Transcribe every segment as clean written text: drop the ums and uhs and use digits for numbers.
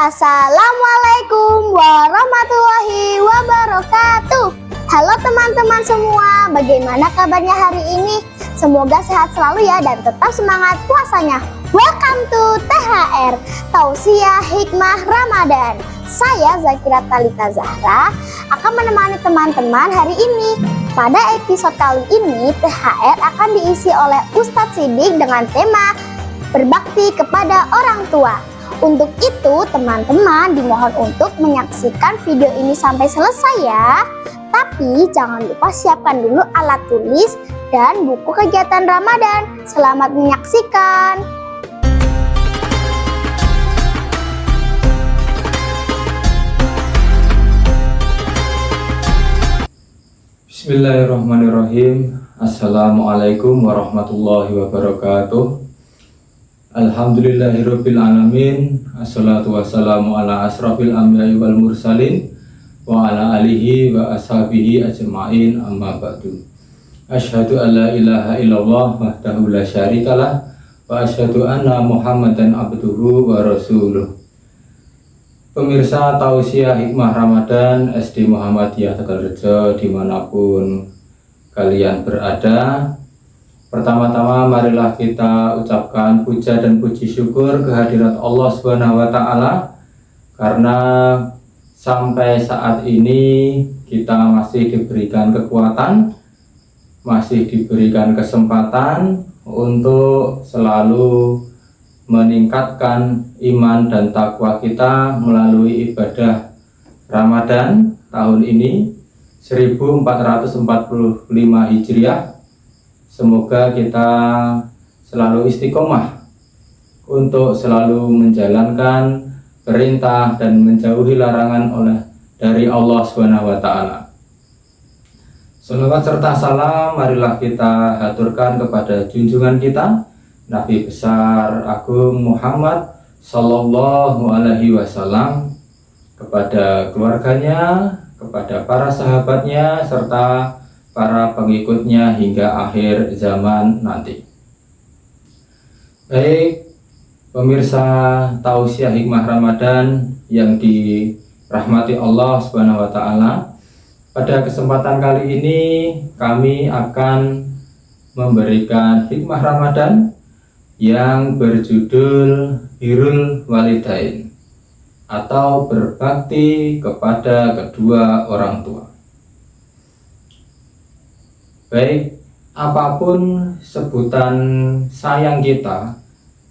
Assalamualaikum warahmatullahi wabarakatuh. Halo teman-teman semua, bagaimana kabarnya hari ini? Semoga sehat selalu ya dan tetap semangat puasanya. Welcome to THR, Tausiah Hikmah Ramadan. Saya Zakira Talita Zahra akan menemani teman-teman hari ini. Pada episode kali ini, THR akan diisi oleh Ustadz Sidik dengan tema berbakti kepada orang tua. Untuk itu, teman-teman dimohon untuk menyaksikan video ini sampai selesai ya. Tapi jangan lupa siapkan dulu alat tulis dan buku kegiatan Ramadan. Selamat menyaksikan. Bismillahirrahmanirrahim. Assalamualaikum warahmatullahi wabarakatuh. Alhamdulillahirabbil alamin. Assalatu wassalamu ala asrafil anbiya'i wal mursalin wa ala alihi wa ashabihi ajma'in, amma ba'du. Asyhadu an la ilaha illallah wahdahu la syarikalah wa asyhadu anna Muhammadan abduhu wa rasuluh. Pemirsa Tausiah Hikmah Ramadan SD Muhammadiyah Tegalrejo dimanapun kalian berada, pertama-tama marilah kita ucapkan puja dan puji syukur kehadirat Allah Subhanahu wa Ta'ala, karena sampai saat ini kita masih diberikan kekuatan, masih diberikan kesempatan untuk selalu meningkatkan iman dan takwa kita melalui ibadah Ramadan tahun ini 1445 Hijriah. Semoga kita selalu istiqomah untuk selalu menjalankan perintah dan menjauhi larangan dari Allah Subhanahu wa Ta'ala. Salawat serta salam marilah kita haturkan kepada junjungan kita Nabi besar Agung Muhammad Sallallahu Alaihi Wasallam, kepada keluarganya, kepada para sahabatnya, serta para pengikutnya hingga akhir zaman nanti. Baik, pemirsa Tausiah Hikmah Ramadan yang dirahmati Allah Subhanahu wa Ta'ala, pada kesempatan kali ini kami akan memberikan hikmah Ramadan yang berjudul Birrul Walidain, atau berbakti kepada kedua orang tua. Baik, apapun sebutan sayang kita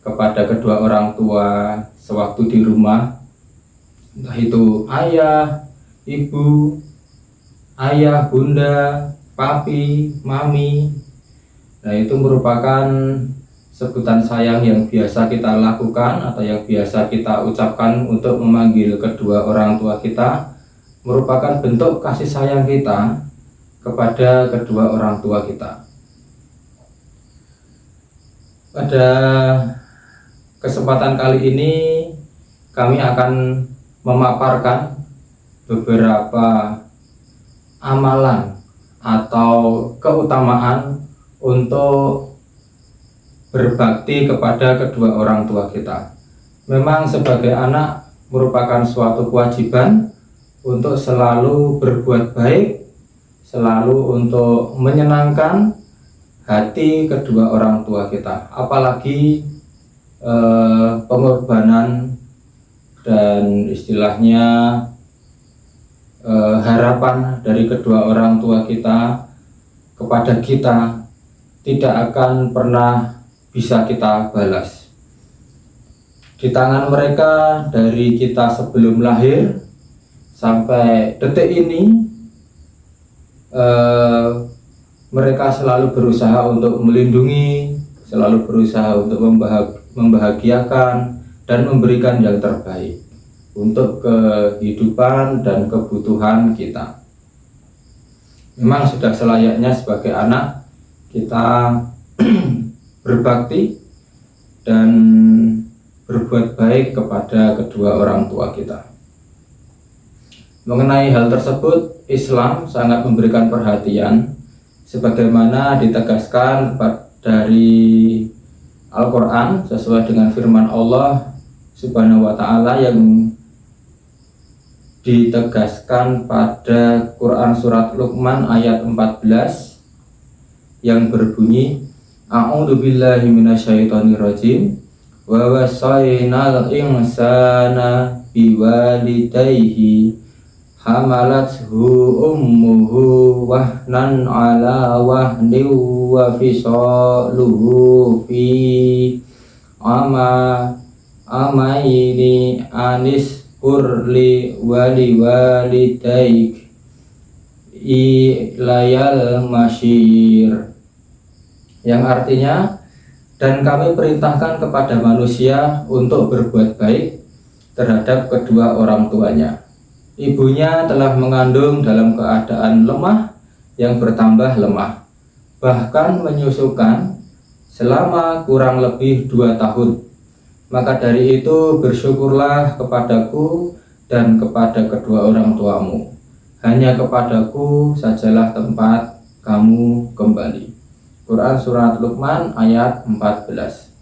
kepada kedua orang tua sewaktu di rumah, entah itu ayah, ibu, ayah, bunda, papi, mami, nah itu merupakan sebutan sayang yang biasa kita lakukan atau yang biasa kita ucapkan untuk memanggil kedua orang tua kita, merupakan bentuk kasih sayang kita kepada kedua orang tua kita. Pada kesempatan kali ini kami akan memaparkan beberapa amalan atau keutamaan untuk berbakti kepada kedua orang tua kita. Memang sebagai anak merupakan suatu kewajiban untuk selalu berbuat baik, selalu untuk menyenangkan hati kedua orang tua kita, apalagi pengorbanan dan istilahnya harapan dari kedua orang tua kita kepada kita tidak akan pernah bisa kita balas. Di tangan mereka, dari kita sebelum lahir sampai detik ini, mereka selalu berusaha untuk melindungi, selalu berusaha untuk membahagiakan dan memberikan yang terbaik untuk kehidupan dan kebutuhan kita. Memang sudah selayaknya sebagai anak kita berbakti dan berbuat baik kepada kedua orang tua kita. Mengenai hal tersebut, Islam sangat memberikan perhatian sebagaimana ditegaskan dari Al-Quran sesuai dengan firman Allah Subhanahu wa Ta'ala yang ditegaskan pada Quran surat Luqman ayat 14 yang berbunyi A'udzubillahi minasyaitonirrajim wa wasainal insana biwalidayhi hamalathu ummuhu wahnan ala wahnin wa fisaluhu fi amaini anis kurli wali walidaik ilayal masyir, yang artinya, dan kami perintahkan kepada manusia untuk berbuat baik terhadap kedua orang tuanya. Ibunya telah mengandung dalam keadaan lemah yang bertambah lemah, bahkan menyusukan selama kurang lebih 2 tahun. Maka dari itu bersyukurlah kepadaku dan kepada kedua orang tuamu. Hanya kepadaku sajalah tempat kamu kembali. Quran surat Luqman ayat 14.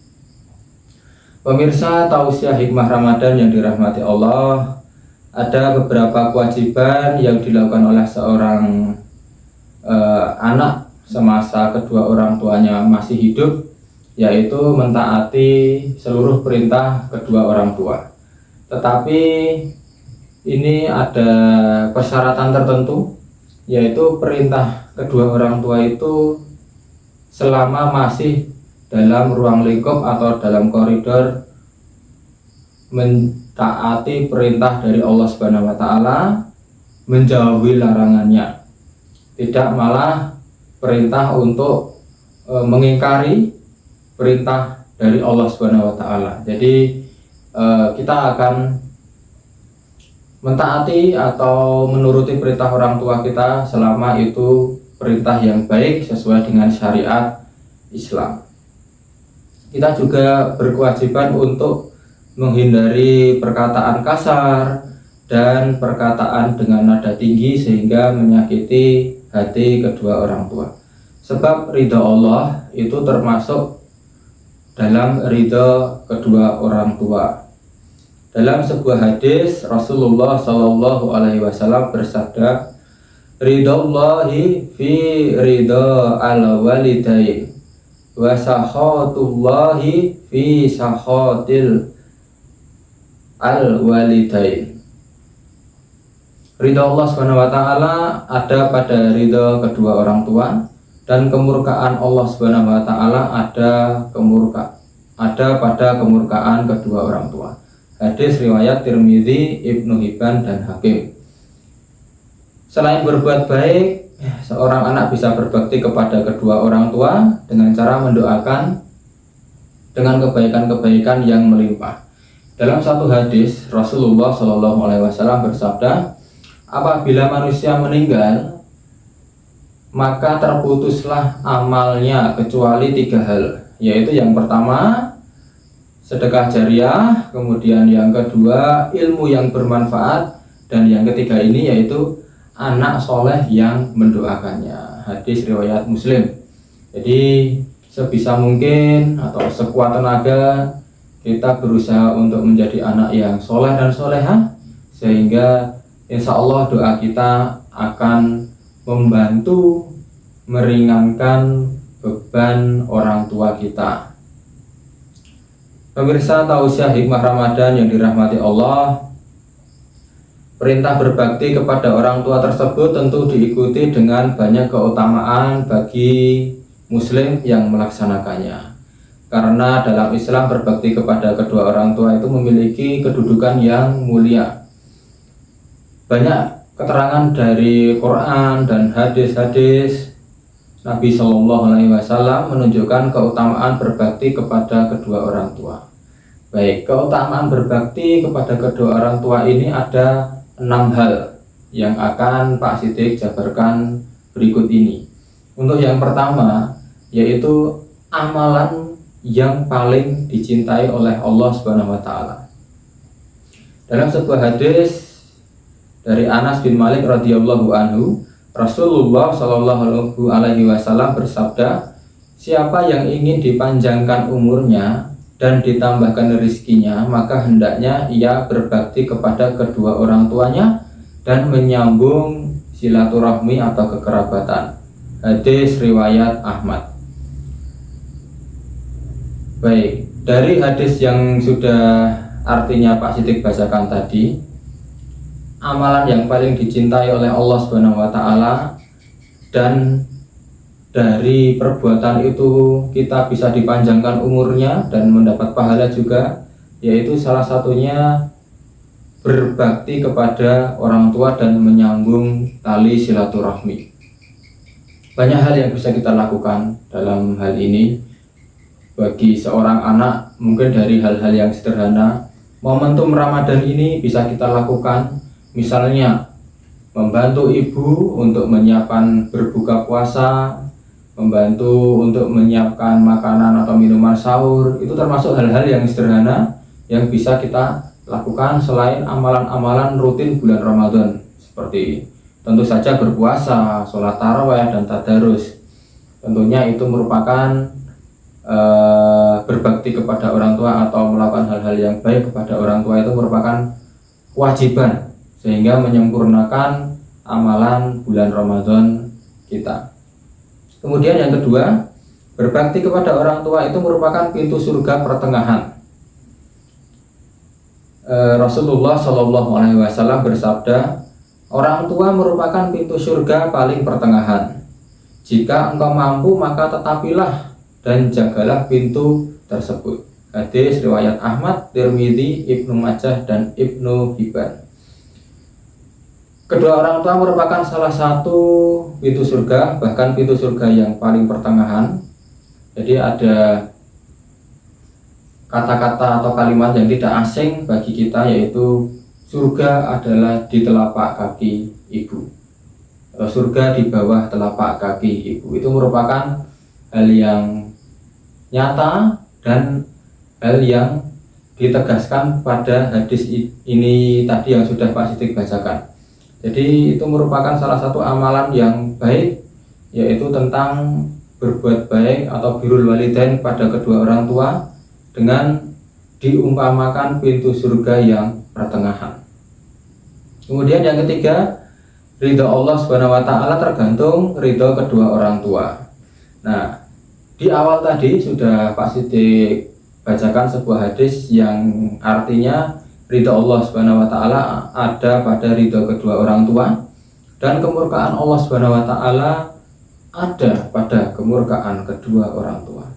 Pemirsa tausiah hikmah Ramadan yang dirahmati Allah, ada beberapa kewajiban yang dilakukan oleh seorang anak semasa kedua orang tuanya masih hidup, yaitu mentaati seluruh perintah kedua orang tua. Tetapi ini ada persyaratan tertentu, yaitu perintah kedua orang tua itu selama masih dalam ruang lingkup atau dalam koridor mentaati perintah dari Allah Subhanahu wa taala, menjauhi larangannya. Tidak malah perintah untuk mengingkari perintah dari Allah Subhanahu wa taala. Jadi kita akan mentaati atau menuruti perintah orang tua kita selama itu perintah yang baik sesuai dengan syariat Islam. Kita juga berkewajiban untuk menghindari perkataan kasar dan perkataan dengan nada tinggi sehingga menyakiti hati kedua orang tua. Sebab ridha Allah itu termasuk dalam ridha kedua orang tua. Dalam sebuah hadis Rasulullah Shallallahu Alaihi Wasallam bersabda, "Ridallahi fi ridha al walidain, wa sakhatullahi fi sakhatil al walidain." Ridha Allah Subhanahu wa taala ada pada ridha kedua orang tua, dan kemurkaan Allah Subhanahu wa taala ada pada kemurkaan kedua orang tua. Hadis riwayat Tirmidzi, Ibnu Hibban dan Hakim. Selain berbuat baik, seorang anak bisa berbakti kepada kedua orang tua dengan cara mendoakan dengan kebaikan-kebaikan yang melimpah. Dalam satu hadis Rasulullah Shallallahu Alaihi Wasallam bersabda, apabila manusia meninggal, maka terputuslah amalnya kecuali 3 hal, yaitu yang pertama sedekah jariah, kemudian yang kedua ilmu yang bermanfaat, dan yang ketiga ini yaitu anak soleh yang mendoakannya. Hadis riwayat Muslim. Jadi sebisa mungkin atau sekuat tenaga kita berusaha untuk menjadi anak yang soleh dan solehah, sehingga insya Allah doa kita akan membantu meringankan beban orang tua kita. Pemirsa tausiah hikmah Ramadan yang dirahmati Allah, perintah berbakti kepada orang tua tersebut tentu diikuti dengan banyak keutamaan bagi muslim yang melaksanakannya. Karena dalam Islam berbakti kepada kedua orang tua itu memiliki kedudukan yang mulia. Banyak keterangan dari Quran dan hadis-hadis Nabi Shallallahu Alaihi Wasallam menunjukkan keutamaan berbakti kepada kedua orang tua. Baik, keutamaan berbakti kepada kedua orang tua ini ada 6 hal yang akan Pak Sidik jabarkan berikut ini. Untuk yang pertama, yaitu amalan yang paling dicintai oleh Allah Subhanahu wa taala. Dalam sebuah hadis dari Anas bin Malik radhiyallahu anhu, Rasulullah Shallallahu Alaihi Wasallam bersabda, siapa yang ingin dipanjangkan umurnya dan ditambahkan rezekinya, maka hendaknya ia berbakti kepada kedua orang tuanya dan menyambung silaturahmi atau kekerabatan. Hadis riwayat Ahmad. Baik, dari hadis yang sudah artinya Pak Sidik bacakan tadi, amalan yang paling dicintai oleh Allah Subhanahu wa taala dan dari perbuatan itu kita bisa dipanjangkan umurnya dan mendapat pahala juga, yaitu salah satunya berbakti kepada orang tua dan menyambung tali silaturahmi. Banyak hal yang bisa kita lakukan dalam hal ini. Bagi seorang anak, mungkin dari hal-hal yang sederhana, momentum Ramadan ini bisa kita lakukan, misalnya membantu ibu untuk menyiapkan berbuka puasa, membantu untuk menyiapkan makanan atau minuman sahur. Itu termasuk hal-hal yang sederhana yang bisa kita lakukan selain amalan-amalan rutin bulan Ramadan, seperti tentu saja berpuasa, sholat tarawih, dan tadarus. Tentunya itu merupakan berbakti kepada orang tua atau melakukan hal-hal yang baik kepada orang tua, itu merupakan kewajiban sehingga menyempurnakan amalan bulan Ramadan kita. Kemudian yang kedua, berbakti kepada orang tua itu merupakan pintu surga pertengahan. Rasulullah SAW bersabda, orang tua merupakan pintu surga paling pertengahan. Jika engkau mampu, maka tetapilah dan jagalah pintu tersebut. Hadis riwayat Ahmad, Tirmidzi, Ibnu Majah, dan Ibnu Hibban. Kedua orang tua merupakan salah satu pintu surga, bahkan pintu surga yang paling pertengahan. Jadi ada kata-kata atau kalimat yang tidak asing bagi kita, yaitu surga adalah di telapak kaki ibu, atau surga di bawah telapak kaki ibu. Itu merupakan hal yang nyata dan hal yang ditegaskan pada hadis ini tadi yang sudah Pak Sidik bacakan. Jadi itu merupakan salah satu amalan yang baik, yaitu tentang berbuat baik atau birrul walidain pada kedua orang tua dengan diumpamakan pintu surga yang pertengahan. Kemudian yang ketiga, ridho Allah Subhanahu wa taala tergantung ridho kedua orang tua. Nah, di awal tadi sudah Pak Sidik bacakan sebuah hadis yang artinya ridho Allah Subhanahu wa taala ada pada ridho kedua orang tua, dan kemurkaan Allah Subhanahu wa taala ada pada kemurkaan kedua orang tua.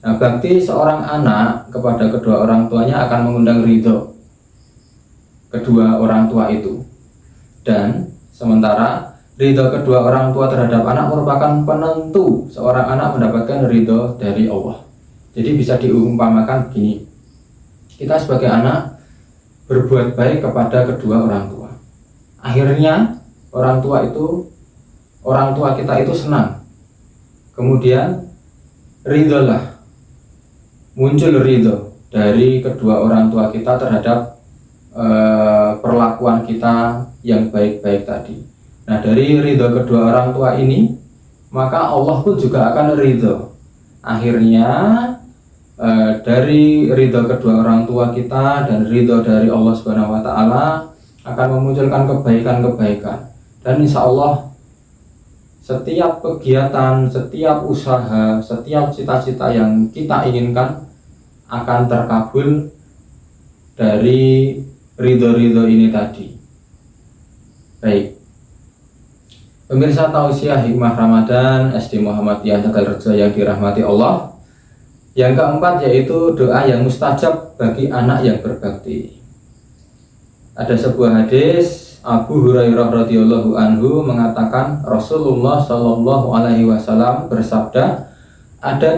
Nah, bakti seorang anak kepada kedua orang tuanya akan mengundang ridho kedua orang tua itu, dan sementara ridho kedua orang tua terhadap anak merupakan penentu seorang anak mendapatkan ridho dari Allah. Jadi bisa diumpamakan begini, kita sebagai anak berbuat baik kepada kedua orang tua, akhirnya orang tua kita itu senang, kemudian ridholah, muncul ridho dari kedua orang tua kita terhadap perlakuan kita yang baik-baik tadi. Nah, dari ridho kedua orang tua ini, maka Allah pun juga akan ridho. Akhirnya dari ridho kedua orang tua kita dan ridho dari Allah Subhanahu wa taala akan memunculkan kebaikan-kebaikan. Dan insya Allah setiap kegiatan, setiap usaha, setiap cita-cita yang kita inginkan akan terkabul dari ridho-ridho ini tadi. Baik, pemirsa tausiah hikmah Ramadan SD Muhammadiyah Tegalrejo yang dirahmati Allah, yang keempat yaitu doa yang mustajab bagi anak yang berbakti. Ada sebuah hadis, Abu Hurairah radhiyallahu anhu mengatakan Rasulullah Shallallahu alaihi wasallam bersabda, ada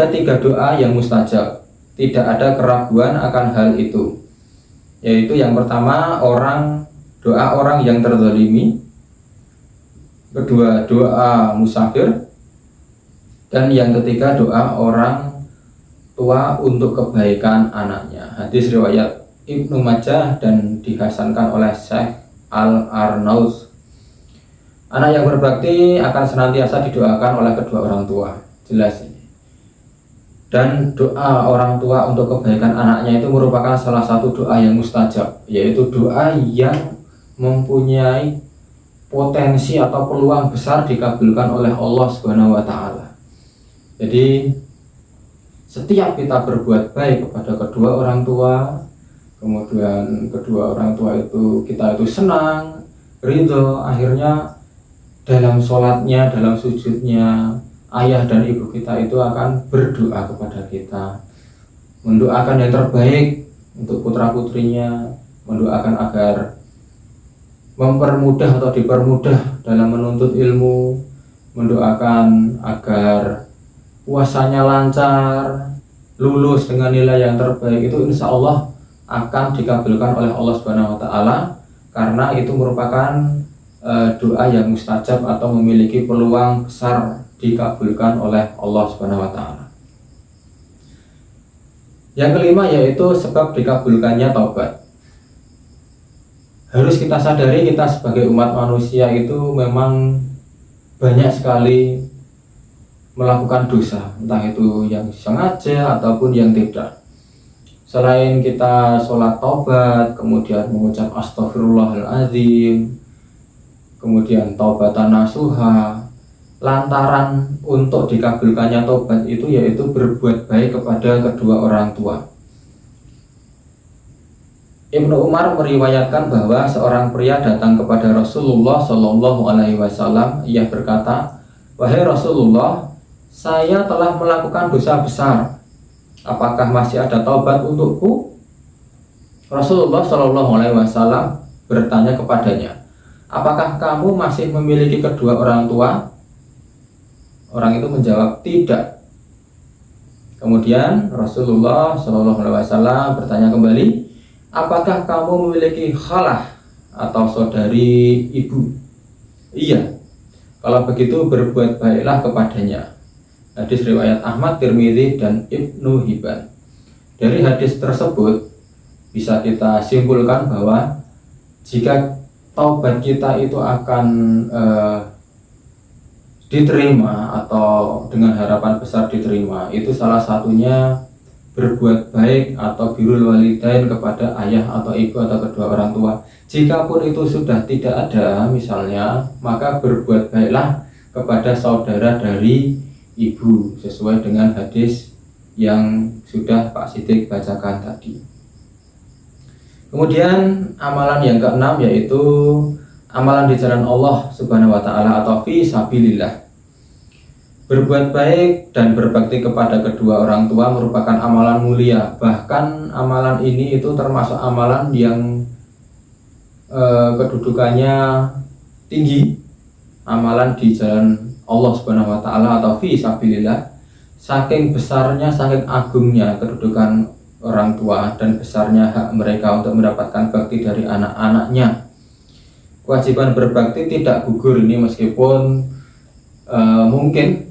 tiga doa yang mustajab, tidak ada keraguan akan hal itu, yaitu yang pertama doa orang yang terzalimi, kedua doa musafir, dan yang ketiga doa orang tua untuk kebaikan anaknya. Hadis riwayat Ibnu Majah dan dihasankan oleh Syekh Al-Arnauz. Anak yang berbakti akan senantiasa didoakan oleh kedua orang tua. Jelas ini. Dan doa orang tua untuk kebaikan anaknya itu merupakan salah satu doa yang mustajab, yaitu doa yang mempunyai potensi atau peluang besar dikabulkan oleh Allah Subhanahu wa taala. Jadi setiap kita berbuat baik kepada kedua orang tua, kemudian kedua orang tua itu kita itu senang, ridho, akhirnya dalam sholatnya, dalam sujudnya, ayah dan ibu kita itu akan berdoa kepada kita, mendoakan yang terbaik untuk putra putrinya, mendoakan agar mempermudah atau dipermudah dalam menuntut ilmu, mendoakan agar puasanya lancar, lulus dengan nilai yang terbaik. Itu insya Allah akan dikabulkan oleh Allah Subhanahu wa taala, karena itu merupakan doa yang mustajab atau memiliki peluang besar dikabulkan oleh Allah Subhanahu wa taala. Yang kelima yaitu sebab dikabulkannya taubat. Harus kita sadari, kita sebagai umat manusia itu memang banyak sekali melakukan dosa, entah itu yang sengaja ataupun yang tidak. Selain kita sholat taubat, kemudian mengucap astagfirullahaladzim, kemudian taubatan nasuha, lantaran untuk dikabulkannya taubat itu yaitu berbuat baik kepada kedua orang tua. Ibnu Umar meriwayatkan bahwa seorang pria datang kepada Rasulullah Shallallahu Alaihi Wasallam. Ia berkata, "Wahai Rasulullah, saya telah melakukan dosa besar. Apakah masih ada taubat untukku?" Rasulullah Shallallahu Alaihi Wasallam bertanya kepadanya, "Apakah kamu masih memiliki kedua orang tua?" Orang itu menjawab, "Tidak." Kemudian Rasulullah Shallallahu Alaihi Wasallam bertanya kembali, "Apakah kamu memiliki khalah atau saudari ibu?" "Iya." "Kalau begitu berbuat baiklah kepadanya." Hadis riwayat Ahmad, Tirmidzi, dan Ibnu Hibban. Dari hadis tersebut bisa kita simpulkan bahwa jika taubat kita itu akan diterima atau dengan harapan besar diterima, itu salah satunya berbuat baik atau birrul walidain kepada ayah atau ibu atau kedua orang tua. Jikapun itu sudah tidak ada misalnya, maka berbuat baiklah kepada saudara dari ibu sesuai dengan hadis yang sudah Pak Sidik bacakan tadi. Kemudian amalan yang keenam yaitu amalan di jalan Allah Subhanahu wa taala atau fi sabilillah. Berbuat baik dan berbakti kepada kedua orang tua merupakan amalan mulia. Bahkan amalan ini itu termasuk amalan yang kedudukannya tinggi, amalan di jalan Allah Subhanahu wa taala atau fi sabilillah. Saking besarnya, saking agungnya kedudukan orang tua dan besarnya hak mereka untuk mendapatkan bakti dari anak-anaknya. Kewajiban berbakti tidak gugur ini meskipun mungkin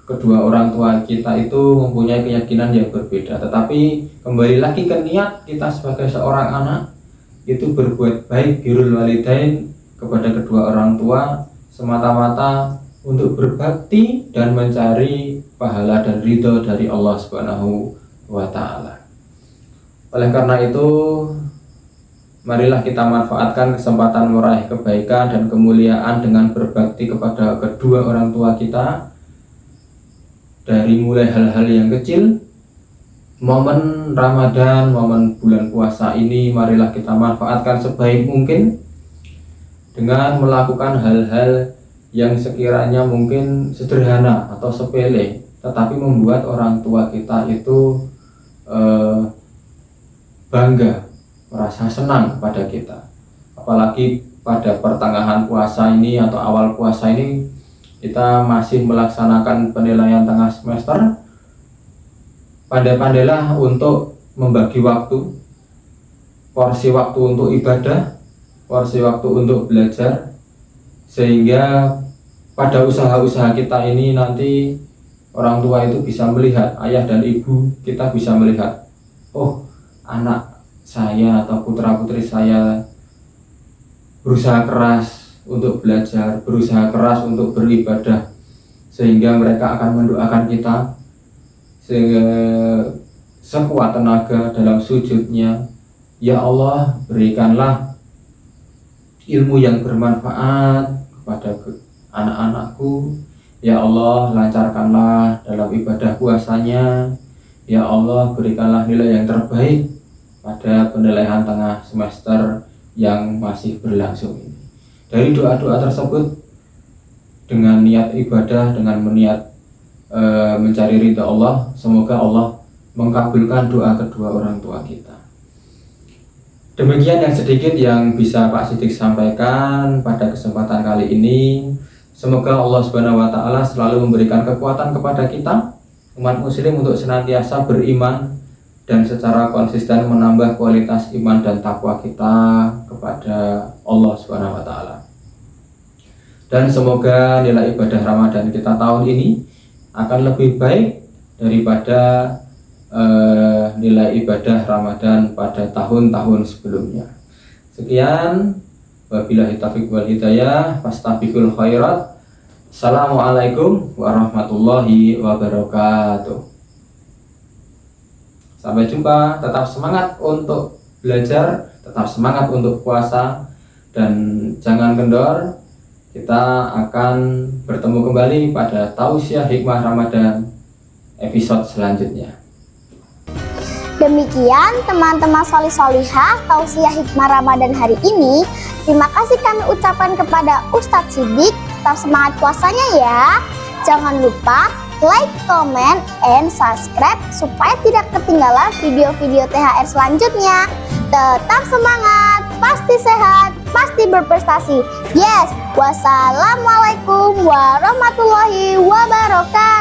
kedua orang tua kita itu mempunyai keyakinan yang berbeda, tetapi kembali lagi ke niat kita sebagai seorang anak itu berbuat baik birrul walidain kepada kedua orang tua semata-mata untuk berbakti dan mencari pahala dan ridho dari Allah Subhanahu wa taala. Oleh karena itu, marilah kita manfaatkan kesempatan meraih kebaikan dan kemuliaan dengan berbakti kepada kedua orang tua kita. Dari mulai hal-hal yang kecil, momen Ramadan, momen bulan puasa ini marilah kita manfaatkan sebaik mungkin dengan melakukan hal-hal yang sekiranya mungkin sederhana atau sepele, tetapi membuat orang tua kita itu bangga, merasa senang pada kita. Apalagi pada pertengahan puasa ini atau awal puasa ini kita masih melaksanakan penilaian tengah semester. Pandai-pandailah untuk membagi waktu, porsi waktu untuk ibadah, porsi waktu untuk belajar, sehingga pada usaha-usaha kita ini nanti orang tua itu bisa melihat, ayah dan ibu kita bisa melihat, oh anak saya atau putra-putri saya berusaha keras untuk belajar, berusaha keras untuk beribadah, sehingga mereka akan mendoakan kita, sekuat tenaga dalam sujudnya. Ya Allah, berikanlah ilmu yang bermanfaat kepada anak-anakku. Ya Allah, lancarkanlah dalam ibadah puasanya. Ya Allah, berikanlah nilai yang terbaik pada penilaian tengah semester yang masih berlangsung ini. Dari doa-doa tersebut, dengan niat ibadah, dengan meniat mencari ridha Allah, semoga Allah mengabulkan doa kedua orang tua kita. Demikian yang sedikit yang bisa Pak Sidik sampaikan pada kesempatan kali ini. Semoga Allah Subhanahu wa taala selalu memberikan kekuatan kepada kita umat muslim untuk senantiasa beriman dan secara konsisten menambah kualitas iman dan takwa kita kepada Allah Subhanahu wa taala. Dan semoga nilai ibadah Ramadan kita tahun ini akan lebih baik daripada nilai ibadah Ramadan pada tahun-tahun sebelumnya. Sekian, wabillahi taufiq wal hidayah, fastabiqul khairat. Assalamualaikum warahmatullahi wabarakatuh. Sampai jumpa, tetap semangat untuk belajar, tetap semangat untuk puasa, dan jangan kendor. Kita akan bertemu kembali pada Tausiah Hikmah Ramadan episode selanjutnya. Demikian teman-teman solih-solihah Tausiah Hikmah Ramadan hari ini. Terima kasih kami ucapkan kepada Ustadz Sidik. Tetap semangat puasanya ya. Jangan lupa like, comment, and subscribe supaya tidak ketinggalan video-video THR selanjutnya. Tetap semangat, pasti sehat, pasti berprestasi. Yes, wassalamualaikum warahmatullahi wabarakatuh.